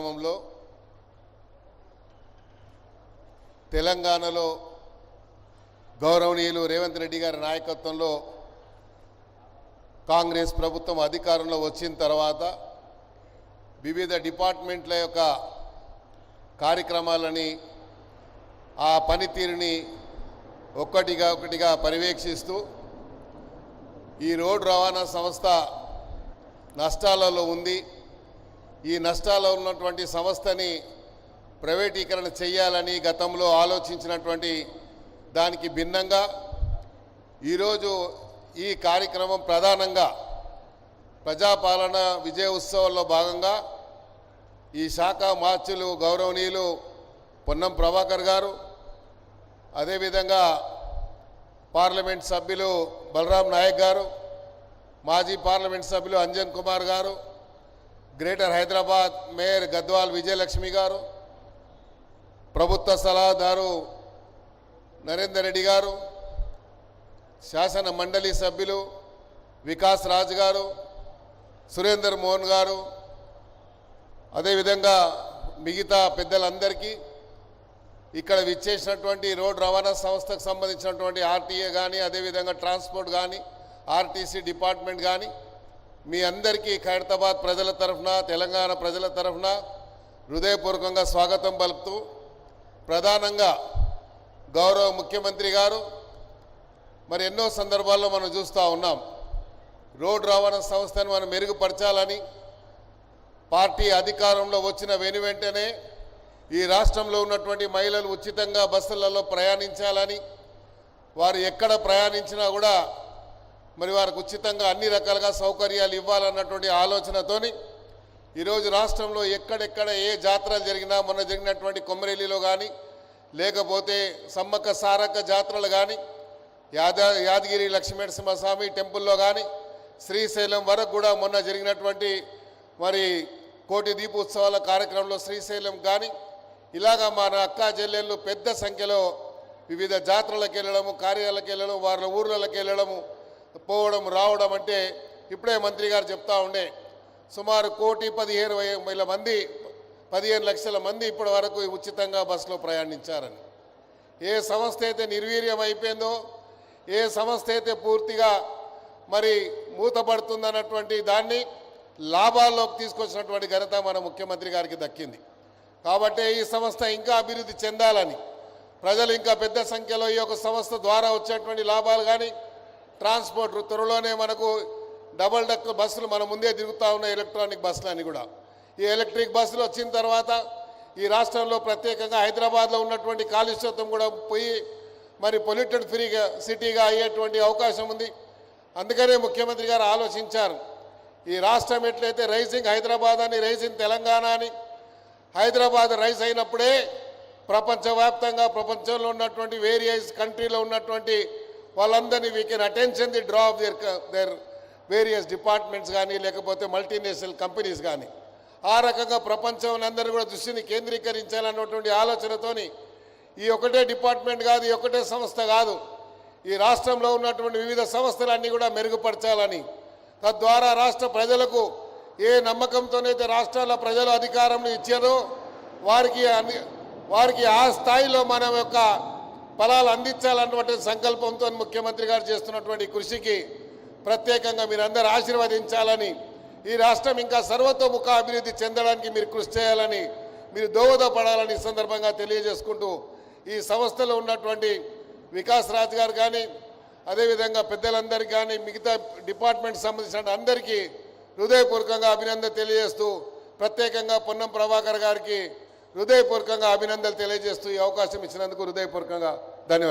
కార్యక్రమంలో తెలంగాణలో గౌరవనీయులు రేవంత్ రెడ్డి గారి నాయకత్వంలో కాంగ్రెస్ ప్రభుత్వం అధికారంలో వచ్చిన తర్వాత వివిధ డిపార్ట్మెంట్ల యొక్క కార్యక్రమాలని ఆ పనితీరుని ఒక్కటిగా పర్యవేక్షిస్తూ ఈ రోడ్డు రవాణా సంస్థ నష్టాలలో ఉంది. ఈ నష్టాల్లో ఉన్నటువంటి సంస్థని ప్రైవేటీకరణ చేయాలని గతంలో ఆలోచించినటువంటి దానికి భిన్నంగా ఈరోజు ఈ కార్యక్రమం ప్రధానంగా ప్రజాపాలన విజయ ఉత్సవాల్లో భాగంగా ఈ శాఖ మార్చులు గౌరవనీయులు పొన్నం ప్రభాకర్ గారు, అదేవిధంగా పార్లమెంట్ సభ్యులు బలరాం నాయక్ గారు, మాజీ పార్లమెంట్ సభ్యులు అంజన్ కుమార్ గారు, గ్రేటర్ హైదరాబాద్ మేయర్ గద్వాల్ విజయలక్ష్మి గారు, ప్రభుత్వ సలహాదారు నరేందర్ రెడ్డి గారు, శాసన మండలి సభ్యులు వికాస్ రాజ్ గారు, సురేందర్ మోహన్ గారు, అదేవిధంగా మిగతా పెద్దలందరికీ ఇక్కడ విచ్చేసినటువంటి రోడ్డు రవాణా సంస్థకు సంబంధించినటువంటి ఆర్టీఏ కానీ, అదేవిధంగా ట్రాన్స్పోర్ట్ కానీ, ఆర్టీసీ డిపార్ట్మెంట్ కానీ మీ అందరికీ ఖైరతాబాద్ ప్రజల తరఫున, తెలంగాణ ప్రజల తరఫున హృదయపూర్వకంగా స్వాగతం పలుకుతూ, ప్రధానంగా గౌరవ ముఖ్యమంత్రి గారు మరి ఎన్నో సందర్భాల్లో మనం చూస్తూ ఉన్నాం, రోడ్డు రవాణా సంస్థను మనం మెరుగుపరచాలని పార్టీ అధికారంలో వచ్చిన వెనువెంటనే ఈ రాష్ట్రంలో ఉన్నటువంటి మహిళలు ఉచితంగా బస్సులలో ప్రయాణించాలని, వారు ఎక్కడ ప్రయాణించినా కూడా మరి వారికి ఉచితంగా అన్ని రకాలుగా సౌకర్యాలు ఇవ్వాలన్నటువంటి ఆలోచనతోని ఈరోజు రాష్ట్రంలో ఎక్కడెక్కడ ఏ జాతరలు జరిగినా, మొన్న జరిగినటువంటి కొమరేలిలో కానీ, లేకపోతే సమ్మక్క సారక్క జాతరలు కానీ, యాదగిరి లక్ష్మీనరసింహస్వామి టెంపుల్లో కానీ, శ్రీశైలం వరకు కూడా మొన్న జరిగినటువంటి మరి కోటి దీపోత్సవాల కార్యక్రమంలో శ్రీశైలం కానీ, ఇలాగా మన అక్కా చెల్లెళ్ళు పెద్ద సంఖ్యలో వివిధ జాతరలకు వెళ్ళడము, కార్యాలకు వెళ్ళడం, వాళ్ళ ఊర్లకి వెళ్ళడము, పోవడం రావడం అంటే ఇప్పుడే మంత్రి గారు చెప్తా ఉండే సుమారు 1,15,000 మంది 15 లక్షల మంది ఇప్పటి వరకు ఉచితంగా బస్సులో ప్రయాణించారని. ఏ సంస్థ అయితే నిర్వీర్యం అయిపోయిందో, ఏ సంస్థ అయితే పూర్తిగా మరి మూతపడుతుందన్నటువంటి దాన్ని లాభాల్లోకి తీసుకొచ్చినటువంటి ఘనత మన ముఖ్యమంత్రి గారికి దక్కింది. కాబట్టి ఈ సంస్థ ఇంకా అభివృద్ధి చెందాలని, ప్రజలు ఇంకా పెద్ద సంఖ్యలో ఈ యొక్క సంస్థ ద్వారా వచ్చేటువంటి లాభాలు కానీ, ట్రాన్స్పోర్ట్ త్వరలోనే మనకు డబల్ డెక్ బస్సులు మన ముందే తిరుగుతూ ఉన్నాయి, ఎలక్ట్రానిక్ బస్సులు అని కూడా. ఈ ఎలక్ట్రిక్ బస్సులు వచ్చిన తర్వాత ఈ రాష్ట్రంలో ప్రత్యేకంగా హైదరాబాద్లో ఉన్నటువంటి కాలుష్యత్వం కూడా పోయి మరి పొల్యూటెడ్ ఫ్రీగా సిటీగా అయ్యేటువంటి అవకాశం ఉంది. అందుకనే ముఖ్యమంత్రి గారు ఆలోచించారు, ఈ రాష్ట్రం ఎట్లయితే రైజింగ్ హైదరాబాద్ అని, రైజింగ్ తెలంగాణ అని, హైదరాబాద్ రైజ్ అయినప్పుడే ప్రపంచవ్యాప్తంగా ప్రపంచంలో ఉన్నటువంటి వేరియస్ కంట్రీలో ఉన్నటువంటి వాళ్ళందరినీ we can attention the draw of their various departments కానీ, లేకపోతే మల్టీనేషనల్ కంపెనీస్ కానీ, ఆ రకంగా ప్రపంచం అందరూ కూడా దృష్టిని కేంద్రీకరించాలన్నటువంటి ఆలోచనతోని ఈ ఒకటే డిపార్ట్మెంట్ కాదు, ఈ ఒకటే సంస్థ కాదు, ఈ రాష్ట్రంలో ఉన్నటువంటి వివిధ సంస్థలన్నీ కూడా మెరుగుపరచాలని, తద్వారా రాష్ట్ర ప్రజలకు ఏ నమ్మకంతోనైతే రాష్ట్రాల ప్రజలు అధికారంలో ఇచ్చారో వారికి ఆ స్థాయిలో మనం యొక్క ఫలాలు అందించాలన్నటువంటి సంకల్పంతో ముఖ్యమంత్రి గారు చేస్తున్నటువంటి కృషికి ప్రత్యేకంగా మీరందరూ ఆశీర్వదించాలని, ఈ రాష్ట్రం ఇంకా సర్వతోముఖ అభివృద్ధి చెందడానికి మీరు కృషి చేయాలని, మీరు దోహదపడాలని సందర్భంగా తెలియజేసుకుంటూ, ఈ సంస్థలో ఉన్నటువంటి వికాస్ రాజ్ గారు కానీ, అదేవిధంగా పెద్దలందరికీ కానీ, మిగతా డిపార్ట్మెంట్ సంబంధించిన అందరికీ హృదయపూర్వకంగా అభినందన తెలియజేస్తూ, ప్రత్యేకంగా పొన్నం ప్రభాకర్ గారికి హృదయపూర్వకంగా అభినందనలు తెలియజేస్తూ ఈ అవకాశం ఇచ్చినందుకు హృదయపూర్వకంగా ధన్యవాదాలు.